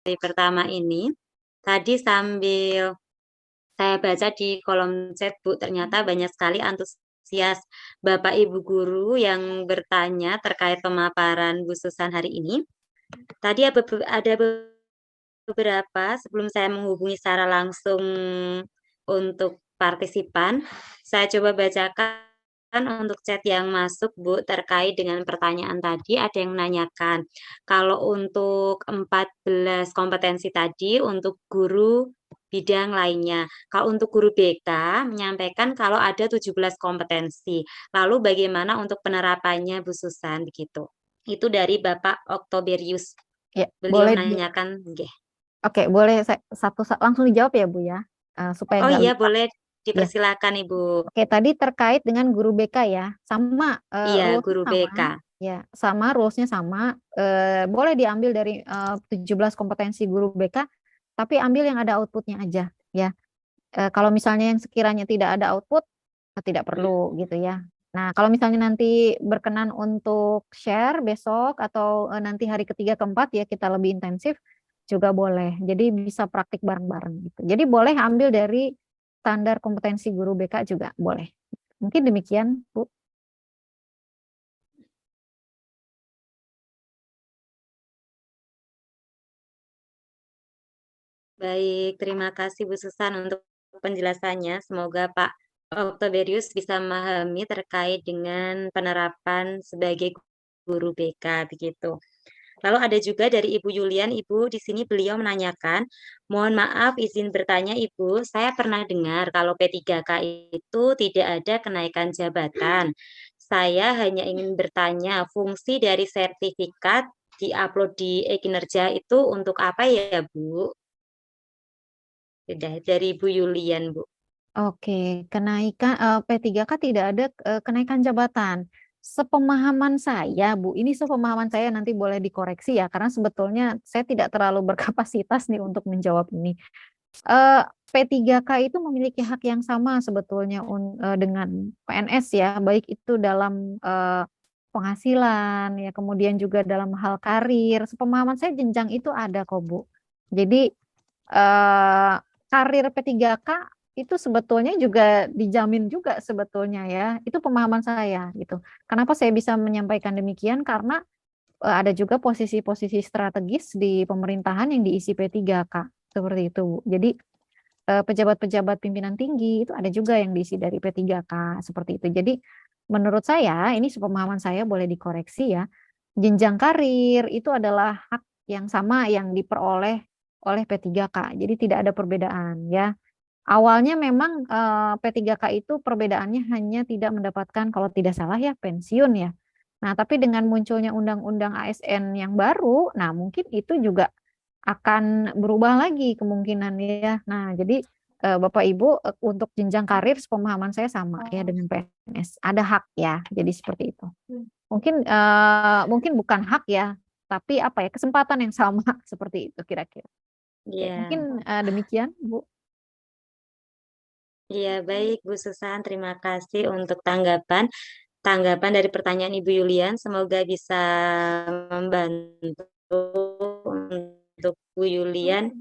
hari pertama ini, tadi sambil saya baca di kolom chat, Bu, ternyata banyak sekali antusias Bapak Ibu guru yang bertanya terkait pemaparan Bu Susan hari ini. Tadi ada beberapa sebelum saya menghubungi secara langsung untuk partisipan, saya coba bacakan untuk chat yang masuk, Bu, terkait dengan pertanyaan tadi. Ada yang menanyakan, kalau untuk 14 kompetensi tadi untuk guru bidang lainnya. Kalau untuk guru BK menyampaikan kalau ada 17 kompetensi. Lalu bagaimana untuk penerapannya, Bu Susan, begitu. Itu dari Bapak Oktoberius. Ya, Beliau boleh menanyakan, nggih. Oke, boleh langsung dijawab ya, Bu ya, supaya Oh nggak iya, lupa. boleh Ya. dipersilakan, Ibu. Oke, tadi terkait dengan guru BK ya, sama Iya, rules-nya guru sama, BK. ya, sama rules-nya sama. Boleh diambil dari 17 kompetensi guru BK, tapi ambil yang ada outputnya aja, ya. Kalau misalnya yang sekiranya tidak ada output, tidak perlu gitu ya. Nah, kalau misalnya nanti berkenan untuk share besok atau nanti hari ketiga keempat ya kita lebih intensif juga boleh. Jadi bisa praktik bareng-bareng gitu. Jadi boleh ambil dari standar kompetensi guru BK juga boleh. Mungkin demikian, Bu. Baik, terima kasih Bu Susan untuk penjelasannya. Semoga Pak Oktoberius bisa memahami terkait dengan penerapan sebagai guru BK begitu. Lalu ada juga dari Ibu Yulian, Ibu di sini beliau menanyakan, mohon maaf izin bertanya Ibu, saya pernah dengar kalau P3K itu tidak ada kenaikan jabatan. Saya hanya ingin bertanya, fungsi dari sertifikat diupload di e-kinerja itu untuk apa ya, Bu? Sudah dari Bu Yulian, Bu. Oke, kenaikan P3K tidak ada kenaikan jabatan. Sepemahaman saya, Bu, ini sepemahaman saya nanti boleh dikoreksi ya, karena sebetulnya saya tidak terlalu berkapasitas nih untuk menjawab ini. P3K itu memiliki hak yang sama sebetulnya dengan PNS ya, baik itu dalam penghasilan ya, kemudian juga dalam hal karir. Sepemahaman saya jenjang itu ada kok, Bu. Jadi karir P3K itu sebetulnya juga dijamin juga sebetulnya ya. Itu pemahaman saya gitu. Kenapa saya bisa menyampaikan demikian? Karena ada juga posisi-posisi strategis di pemerintahan yang diisi P3K seperti itu, Bu. Jadi pejabat-pejabat pimpinan tinggi itu ada juga yang diisi dari P3K seperti itu. Jadi menurut saya ini sepemahaman saya boleh dikoreksi ya. Jenjang karir itu adalah hak yang sama yang diperoleh oleh P3K. Jadi tidak ada perbedaan ya. Awalnya memang P3K itu perbedaannya hanya tidak mendapatkan kalau tidak salah ya pensiun ya. Nah, tapi dengan munculnya undang-undang ASN yang baru, nah mungkin itu juga akan berubah lagi kemungkinan ya. Nah, jadi Bapak Ibu untuk jenjang karir pemahaman saya sama ya dengan PNS. Ada hak ya. Jadi seperti itu. Mungkin bukan hak ya, tapi apa ya kesempatan yang sama seperti itu kira-kira. Oke, Iya. mungkin demikian, Bu. Iya, baik Bu Susan, terima kasih untuk tanggapan dari pertanyaan Ibu Yulian. Semoga bisa membantu untuk Bu Yulian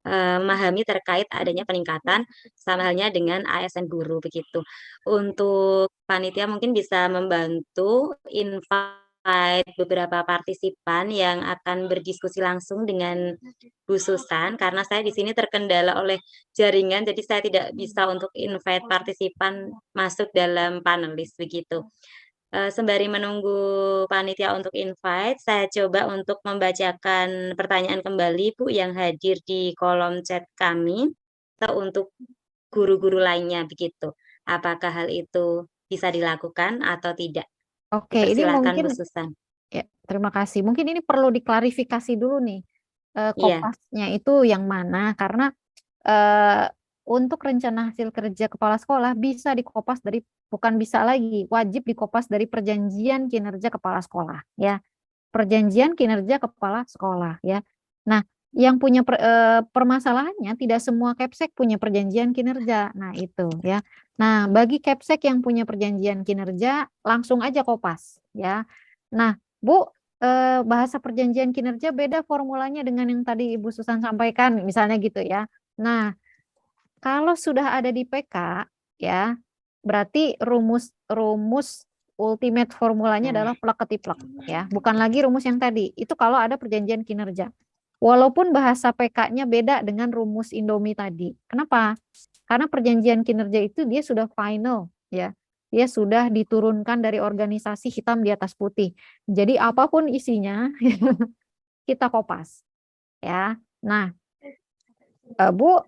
memahami terkait adanya peningkatan sama halnya dengan ASN guru begitu. Untuk panitia mungkin bisa membantu invite beberapa partisipan yang akan berdiskusi langsung dengan Bu Susan karena saya di sini terkendala oleh jaringan jadi saya tidak bisa untuk invite partisipan masuk dalam panelis begitu. Sembari menunggu panitia untuk invite, saya coba untuk membacakan pertanyaan kembali Bu yang hadir di kolom chat kami atau untuk guru-guru lainnya begitu. Apakah hal itu bisa dilakukan atau tidak? Oke, ini Dipersilakan Bu mungkin Susan. ya, terima kasih. Mungkin ini perlu diklarifikasi dulu nih. Iya, Kopasnya itu yang mana? Karena eh, untuk rencana hasil kerja kepala sekolah bisa dikopas dari bukan bisa lagi, wajib dikopas dari perjanjian kinerja kepala sekolah ya. Perjanjian kinerja kepala sekolah ya. Nah, yang punya permasalahannya tidak semua Kepsek punya perjanjian kinerja. Nah, itu ya. Nah, bagi Kepsek yang punya perjanjian kinerja langsung aja kopas ya. Nah, Bu, bahasa perjanjian kinerja beda formulanya dengan yang tadi Ibu Susan sampaikan, misalnya gitu ya. Nah, kalau sudah ada di PK, ya, berarti rumus ultimate formulanya adalah plek ketiplek, ya, bukan lagi rumus yang tadi. Itu kalau ada perjanjian kinerja. Walaupun bahasa PK-nya beda dengan rumus Indomie tadi. Kenapa? Karena perjanjian kinerja itu dia sudah final, ya. Dia sudah diturunkan dari organisasi hitam di atas putih. Jadi apapun isinya kita kopas, ya. Nah, Bu,